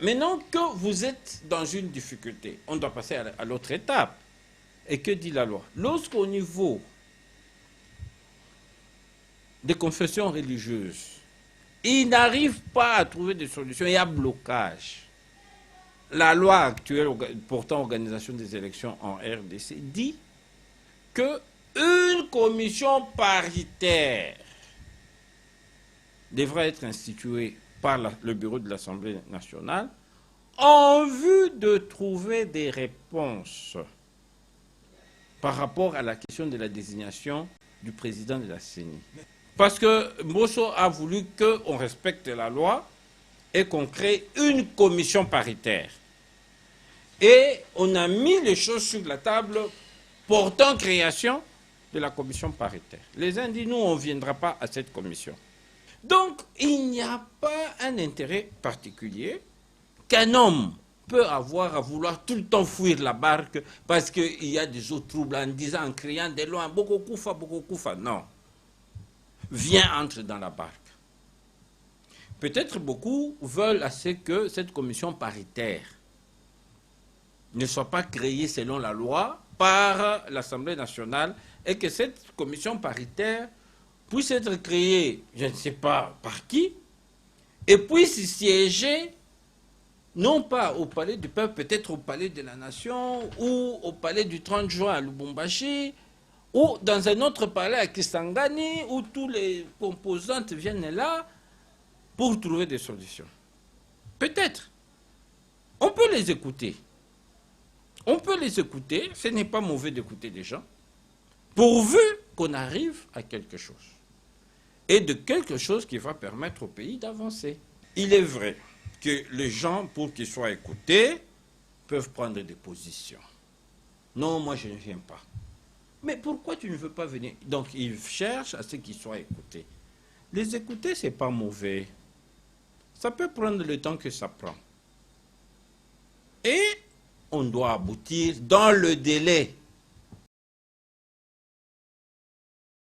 Maintenant que vous êtes dans une difficulté, on doit passer à l'autre étape. Et que dit la loi? Lorsqu'au niveau des confessions religieuses, ils n'arrivent pas à trouver des solutions, il y a blocage. La loi actuelle portant organisation des élections en RDC dit qu'une commission paritaire devra être instituée par le bureau de l'Assemblée nationale en vue de trouver des réponses par rapport à la question de la désignation du président de la CENI. Parce que Mbosso a voulu qu'on respecte la loi et qu'on crée une commission paritaire. Et on a mis les choses sur la table portant création de la commission paritaire. Les uns disent, nous, on ne viendra pas à cette commission. Donc, il n'y a pas un intérêt particulier qu'un homme peut avoir à vouloir tout le temps fuir la barque parce qu'il y a des eaux troubles en disant, en criant de loin, Boko Koufa. Non. Viens, entre dans la barque. Peut-être beaucoup veulent assez que cette commission paritaire ne soit pas créée selon la loi par l'Assemblée nationale et que cette commission paritaire puisse être créée, je ne sais pas par qui, et puisse siéger non pas au palais du peuple, peut-être au palais de la nation ou au palais du 30 juin à Lubumbashi ou dans un autre palais à Kisangani où tous les composantes viennent là pour trouver des solutions. Peut-être. On peut les écouter. On peut les écouter, ce n'est pas mauvais d'écouter des gens, pourvu qu'on arrive à quelque chose. Et de quelque chose qui va permettre au pays d'avancer. Il est vrai que les gens, pour qu'ils soient écoutés, peuvent prendre des positions. Non, moi je ne viens pas. Mais pourquoi tu ne veux pas venir? Donc ils cherchent à ce qu'ils soient écoutés. Les écouter, ce n'est pas mauvais. Ça peut prendre le temps que ça prend. Et on doit aboutir dans le délai